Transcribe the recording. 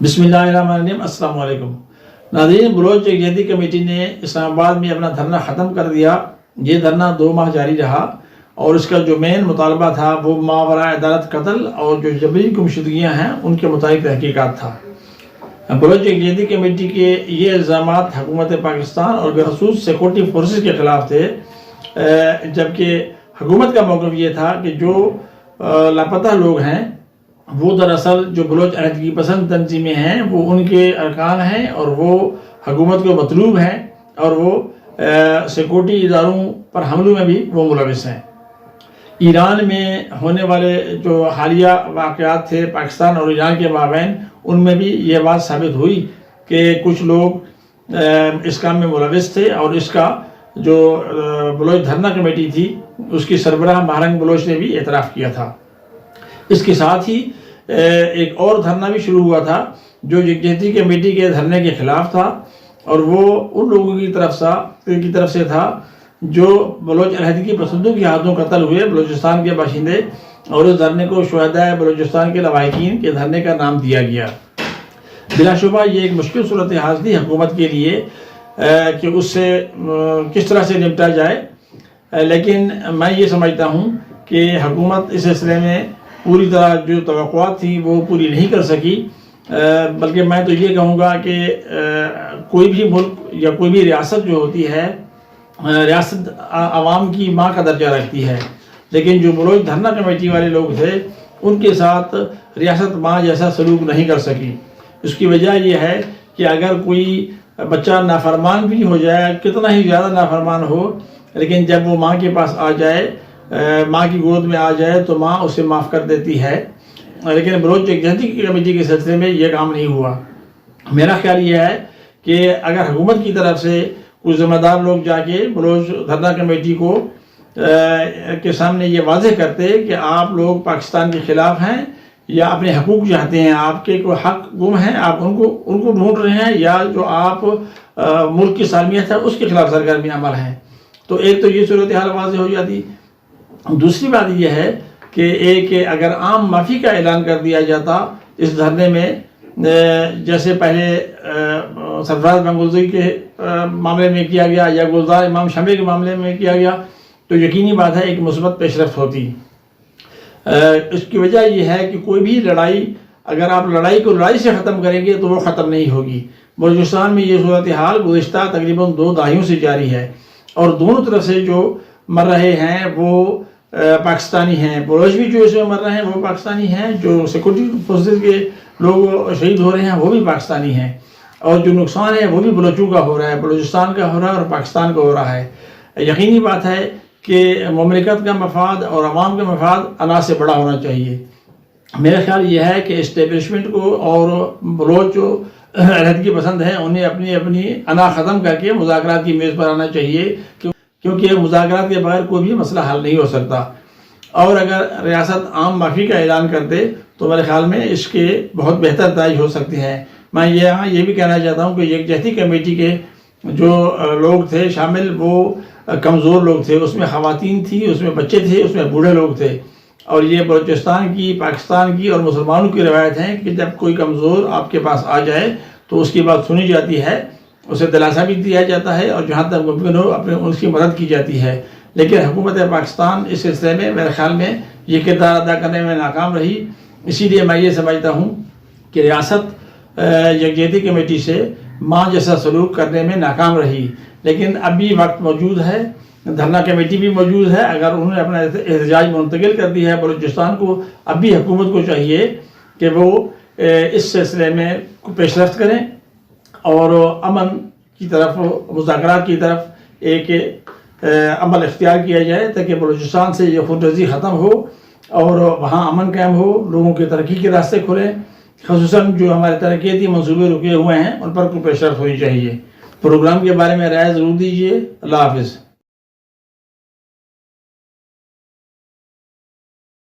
بسم اللہ الرحمن الرحیم۔ السلام علیکم ناظرین، بلوچ یکجہتی کمیٹی نے اسلام آباد میں اپنا دھرنا ختم کر دیا۔ یہ دھرنا 2 ماہ جاری رہا اور اس کا جو مین مطالبہ تھا وہ ماوراء عدالت قتل اور جو جبری گمشدگیاں ہیں ان کے متعلق تحقیقات تھا۔ بلوچ یکجہتی کمیٹی کے یہ الزامات حکومت پاکستان اور بالخصوص سیکورٹی فورسز کے خلاف تھے، جبکہ حکومت کا موقف یہ تھا کہ جو لاپتہ لوگ ہیں وہ دراصل جو بلوچ علیحدگی پسند تنظیمیں ہیں وہ ان کے ارکان ہیں اور وہ حکومت کو مطلوب ہیں اور وہ سیکورٹی اداروں پر حملوں میں بھی وہ ملوث ہیں۔ ایران میں ہونے والے جو حالیہ واقعات تھے پاکستان اور ایران کے مابین، ان میں بھی یہ بات ثابت ہوئی کہ کچھ لوگ اس کام میں ملوث تھے، اور اس کا جو بلوچ دھرنا کمیٹی تھی اس کی سربراہ مہرنگ بلوچ نے بھی اعتراف کیا تھا۔ اس کے ساتھ ہی ایک اور دھرنا بھی شروع ہوا تھا جو یکجہتی کمیٹی کے دھرنے کے خلاف تھا، اور وہ ان لوگوں کی طرف سے تھا جو بلوچ علیحدگی پسندوں کی ہاتھوں قتل ہوئے بلوچستان کے باشندے، اور اس دھرنے کو شہدائے بلوچستان کے لواحقین کے دھرنے کا نام دیا گیا۔ بلا شبہ یہ ایک مشکل صورتحال تھی حکومت کے لیے کہ اس سے کس طرح سے نپٹا جائے، لیکن میں یہ سمجھتا ہوں کہ حکومت اس سلسلے میں پوری طرح جو توقعات تھیں وہ پوری نہیں کر سکی، بلکہ میں تو یہ کہوں گا کہ کوئی بھی ملک یا کوئی بھی ریاست جو ہوتی ہے، ریاست عوام کی ماں کا درجہ رکھتی ہے، لیکن جو بلوچ دھرنا کمیٹی والے لوگ تھے ان کے ساتھ ریاست ماں جیسا سلوک نہیں کر سکی۔ اس کی وجہ یہ ہے کہ اگر کوئی بچہ نافرمان بھی ہو جائے، کتنا ہی زیادہ نافرمان ہو، لیکن جب وہ ماں کے پاس آ جائے، ماں کی گود میں آ جائے تو ماں اسے معاف کر دیتی ہے، لیکن بلوچ یکجہتی کمیٹی کے سلسلے میں یہ کام نہیں ہوا۔ میرا خیال یہ ہے کہ اگر حکومت کی طرف سے کچھ ذمہ دار لوگ جا کے بلوچ دھرنا کمیٹی کو کے سامنے یہ واضح کرتے کہ آپ لوگ پاکستان کے خلاف ہیں یا اپنے حقوق چاہتے ہیں، آپ کے کوئی حق گم ہیں، آپ ان کو ڈھونڈ رہے ہیں، یا جو آپ ملک کی سالمیت ہے اس کے خلاف سرگرمی عمل ہیں، تو ایک تو یہ صورتحال واضح ہو جاتی۔ دوسری بات یہ ہے کہ اگر عام معافی کا اعلان کر دیا جاتا اس دھرنے میں، جیسے پہلے سرفراز گنگوزی کے معاملے میں کیا گیا یا گلزار امام شمع کے معاملے میں کیا گیا، تو یقینی بات ہے ایک مثبت پیش رفت ہوتی۔ اس کی وجہ یہ ہے کہ کوئی بھی لڑائی، اگر آپ لڑائی کو لڑائی سے ختم کریں گے تو وہ ختم نہیں ہوگی۔ بلوچستان میں یہ صورتحال گزشتہ تقریباً 2 دہائیوں سے جاری ہے، اور دونوں طرف سے جو مر رہے ہیں وہ پاکستانی ہیں، بلوچ بھی جو اس میں مر رہے ہیں وہ پاکستانی ہیں، جو سیکورٹی فورسز کے لوگ شہید ہو رہے ہیں وہ بھی پاکستانی ہیں، اور جو نقصان ہے وہ بھی بلوچوں کا ہو رہا ہے، بلوچستان کا ہو رہا ہے اور پاکستان کا ہو رہا ہے۔ یقینی بات ہے کہ مملکت کا مفاد اور عوام کا مفاد انا سے بڑا ہونا چاہیے۔ میرا خیال یہ ہے کہ اسٹیبلشمنٹ کو اور بلوچ جو علیحدگی پسند ہیں انہیں اپنی انا ختم کر کے مذاکرات کی میز پر آنا چاہیے، کیونکہ مذاکرات کے بغیر کوئی بھی مسئلہ حل نہیں ہو سکتا، اور اگر ریاست عام معافی کا اعلان کر دے تو میرے خیال میں اس کے بہت بہتر نتائج ہو سکتے ہیں۔ میں یہ بھی کہنا چاہتا ہوں کہ یکجہتی کمیٹی کے جو لوگ تھے شامل وہ کمزور لوگ تھے، اس میں خواتین تھی، اس میں بچے تھے، اس میں بوڑھے لوگ تھے، اور یہ بلوچستان کی، پاکستان کی اور مسلمانوں کی روایت ہے کہ جب کوئی کمزور آپ کے پاس آ جائے تو اس کی بات سنی جاتی ہے، اسے دلاسا بھی دیا جاتا ہے، اور جہاں تک ممکن ہو اس کی مدد کی جاتی ہے۔ لیکن حکومت پاکستان اس سلسلے میں میرے خیال میں یہ کردار ادا کرنے میں ناکام رہی۔ اسی لیے میں یہ سمجھتا ہوں کہ ریاست یکجہتی کمیٹی سے ماں جیسا سلوک کرنے میں ناکام رہی، لیکن اب بھی وقت موجود ہے، دھرنا کمیٹی بھی موجود ہے، اگر انہوں نے اپنا احتجاج منتقل کر دیا ہے بلوچستان کو، اب بھی حکومت کو چاہیے کہ وہ اس سلسلے میں پیش رفت کریں اور امن کی طرف، مذاکرات کی طرف ایک عمل اختیار کیا جائے، تاکہ بلوچستان سے یہ خونریزی ختم ہو اور وہاں امن قائم ہو، لوگوں کے ترقی کے راستے کھلیں، خصوصاً جو ہمارے ترقیاتی منصوبے رکے ہوئے ہیں ان پر کوئی پیش رفت ہونی چاہیے۔ پروگرام کے بارے میں رائے ضرور دیجیے۔ اللہ حافظ۔